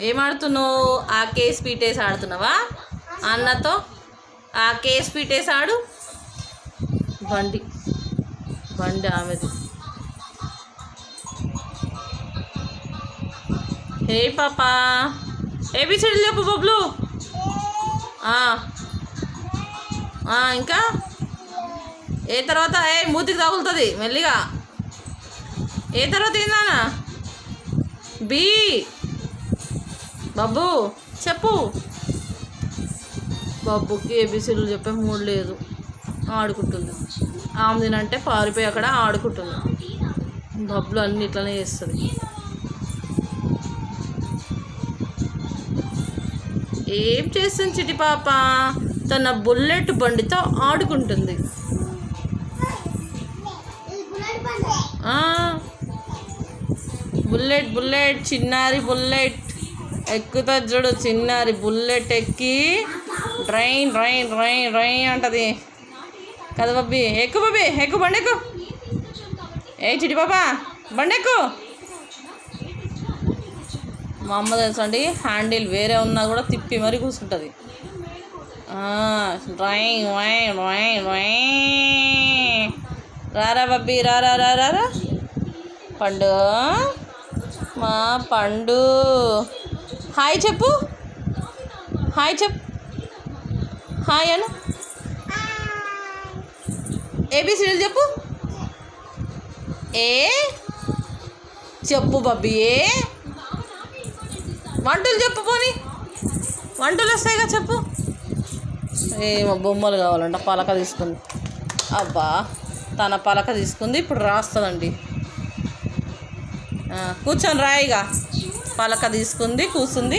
ఏం ఆడుతున్నావు? ఆ కేస్ పీటేసి ఆడుతున్నావా అన్నతో? ఆ కేస్ పీటేసి ఆడు. బండి బండి ఆమెది. ఏ పాపా ఏబిసిడీలు చెప్పు బబ్లు. ఇంకా ఏ తర్వాత మూతికి తగులుతుంది మెల్లిగా. ఏ తర్వాత ఏందానా? బి బాబు చెప్పు. బాబుకి ఏబిసిడీలు చెప్పే మూడు లేదు, ఆడుకుంటుంది. ఆమెదినంటే పారిపోయి అక్కడ ఆడుకుంటుంది. బబ్బులు అన్ని ఇట్లనే చేస్తుంది. ఏం చేస్తుంది చిటి పాప? తన బుల్లెట్ బండితో ఆడుకుంటుంది. బుల్లెట్ బుల్లెట్ చిన్నారి బుల్లెట్ ఎక్కుతుంది చూడు. చిన్నారి బుల్లెట్ ఎక్కి డ్రైన్ డ్రైన్ డ్రైన్ డ్రైన్ అంటది కదా బబ్బీ. ఎక్కు బబ్బీ, ఎక్కు బండి ఎక్కు. ఏ చిటి పాప బండి ఎక్కు. మా అమ్మ తెలుసండి, హ్యాండిల్ వేరే ఉన్నా కూడా తిప్పి మరీ కూర్చుంటుంది. Drawing drawing drawing drawing. రారా బబ్బీ రారా రారా. పండు మా పండు హాయ్ చెప్పు. హాయ్ చెప్పు. హాయ్ అను. ఏబిసిడీలు చెప్పు. ఏ చెప్పు బబ్బీ. ఏ వంటలు చెప్పు. పోనీ వంటలు వస్తాయిగా చెప్పు. ఏమో బొమ్మలు కావాలంట. పలక తీసుకుంది. అబ్బా తన పలక తీసుకుంది, ఇప్పుడు రాస్తుందండి. కూర్చొని రాయిగా. పలక తీసుకుంది, కూర్చుంది,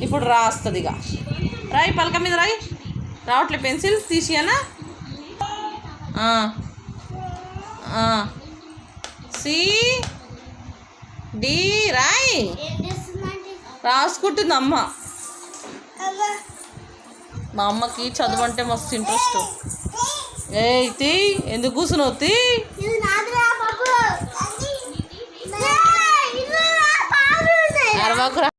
ఇప్పుడు రాస్తుంది. ఇక రాయి, పలక మీద రాయి. రావట్లే పెన్సిల్ తీసియనా? సి డి రాయి. రాసుకుంటుంది అమ్మ. మా అమ్మకి చదువు అంటే మస్తు ఇంట్రెస్ట్. ఏ ఎందుకు కూర్చున్నావు? అరవకురా.